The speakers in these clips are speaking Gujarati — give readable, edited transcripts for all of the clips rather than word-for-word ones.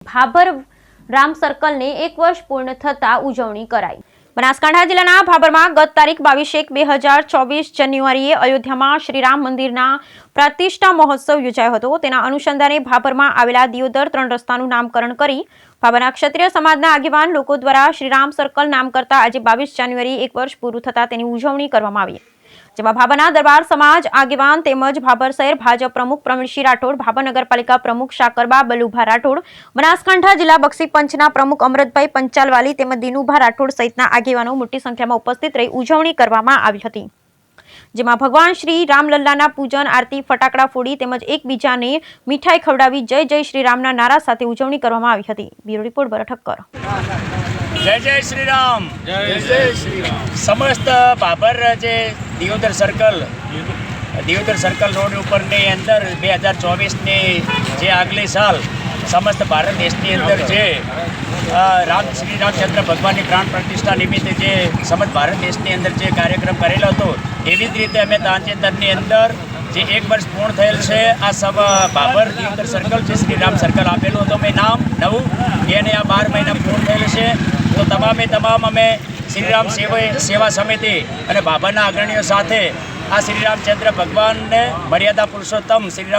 ભાભર રામ સર્કલને 1 વર્ષ પૂર્ણ થતા ઉજવણી કરાઈ। બનાસકાંઠા જિલ્લાના ભાભરમાં ગત તારીખ 22/1/2024 જાન્યુઆરીએ અયોધ્યામાં શ્રીરામ મંદિરના પ્રતિષ્ઠા મહોત્સવ યોજાયો હતો। તેના અનુસંધાને ભાભરમાં આવેલા દિયોદર 3 રસ્તાનું નામકરણ કરી ભાભરના ક્ષત્રિય સમાજના આગેવાન લોકો દ્વારા શ્રીરામ સર્કલ નામ કરતા આજે 22 જાન્યુઆરી 1 વર્ષ પૂરું થતા તેની ઉજવણી કરવામાં આવી, જેમાં ભાભરના દરબાર સમાજ આગેવાન તેમજ ભાભર શહેર ભાજપ પ્રમુખ પ્રવીણસિંહ રાઠોડ, ભાભર નગરપાલિકા પ્રમુખ શાકરબા બલુભા રાઠોડ, બનાસકાંઠા જિલ્લા બક્ષી પંચના પ્રમુખ અમરતભાઈ પંચાલવાલી તેમજ દિનુભા રાઠોડ સહિતના આગેવાનો મોટી સંખ્યામાં ઉપસ્થિત રહી ઉજવણી કરવામાં આવી હતી, જેમાં ભગવાન શ્રી રામલલ્લાના પૂજન, આરતી, ફટાકડા ફોડી તેમજ એકબીજાને મીઠાઈ ખવડાવી જય જય શ્રી રામના નારા સાથે ઉજવણી કરવામાં આવી હતી। બ્યુરો રિપોર્ટ ભરત ઠક્કર। जय जय श्री राम। जय जय श्री राम। समस्त भाभर जे दियोदर सर्कल रोड पर अंदर 2024 ने जे अगले साल समस्त भारत देश की अंदर जे श्री रामचंद्र भगवान की प्राण प्रतिष्ठा निमित्ते जे समस्त भारत देश की अंदर जे कार्यक्रम करेलो तो एवी ज रीते अमे तांचेतर ની અંદર જે 1 વર્ષ પૂર્ણ થયેલ છે આ સબ ભાભર દિયોદર સર્કલ જે શ્રી રામ સર્કલ આપેલું હતું મેં નામ નવું એને આ 12 મહિના પૂર્ણ થયેલ છે। તો તમામે તમામ અમે શ્રીરામ સેવા સમિતિ અને ભાભરના અગ્રણીઓ સાથે આ શ્રી રામચંદ્ર ભગવાનને મર્યાદા પુરુષોત્તમ શ્રી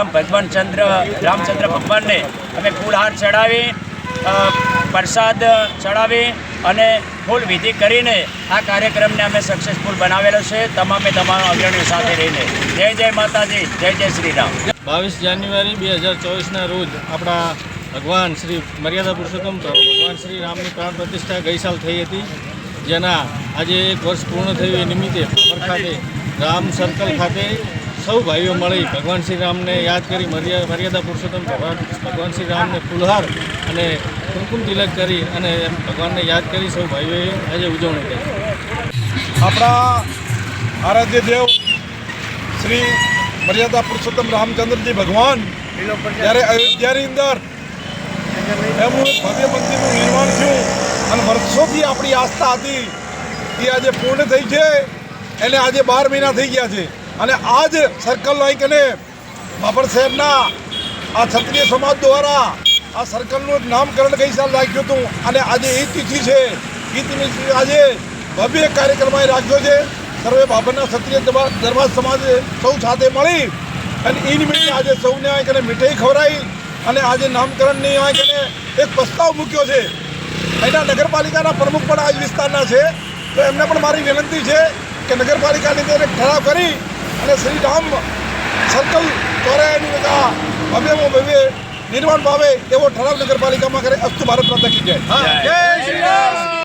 રામચંદ્ર ભગવાનને અમે ફૂલહાર ચડાવી, પ્રસાદ ચડાવી અને ફૂલ વિધિ કરીને આ કાર્યક્રમને અમે સક્સેસફુલ બનાવેલો છે તમામ અગ્રણીઓ સાથે રહીને। જય જય માતાજી, જય જય શ્રી રામ। 22 જાન્યુઆરી 2024ના રોજ આપણા ભગવાન શ્રી મર્યાદા પુરુષોત્તમ ભગવાન શ્રી રામની પ્રાણ પ્રતિષ્ઠા ગઈ સાલ થઈ હતી, જેના આજે 1 વર્ષ પૂર્ણ થયું એ નિમિત્તે ભાભર ખાતે રામ સર્કલ ખાતે સૌ ભાઈઓ મળી ભગવાન શ્રી રામને યાદ કરી મર્યાદા પુરુષોત્તમ ભગવાન શ્રી રામને ફૂલહાર અને કુમકુમ તિલક કરી અને ભગવાનને યાદ કરી સૌ ભાઈઓએ આજે ઉજવણી કરી। આપણા આરાધ્ય દેવ શ્રી મર્યાદા પુરુષોત્તમ રામચંદ્રજી ભગવાન જ્યારે અયોધ્યાની અંદર એમનું ભવ્ય મંદિરનું નિર્માણ થયું અને વર્ષોથી આપણી આસ્થા હતી એ આજે પૂર્ણ થઈ છે। એને આજે 12 મહિના થઈ ગયા છે અને આજ સર્કલ લાઈકને ભાભર શહેરના આ ક્ષત્રિય સમાજ દ્વારા આ સર્કલનું નામકરણ ગઈ સાલ રાખ્યું હતું અને આજે એ તિથિ છે। એ તિથિ આજે ભવ્ય કાર્યક્રમ રાખ્યો છે। સર્વે ભાભરના ક્ષત્રિય દરબાર સમાજે સૌ સાથે મળી અને એ નિમિત્તે આજે સૌને આ મીઠાઈ ખવડાવી અને આજે નામકરણની આ એક પ્રસ્તાવ મૂક્યો છે। અહીંના નગરપાલિકાના પ્રમુખ પણ આ જ વિસ્તારના છે, તો એમને પણ મારી વિનંતી છે કે નગરપાલિકાની અંદર એક ઠરાવ કરી અને શ્રી રામ સર્કલ દ્વારા એનું ભવ્યમાં ભવ્ય નિર્માણ પામે એવો ઠરાવ નગરપાલિકામાં કરે। અસ્તુ ભારત માતા કી જય।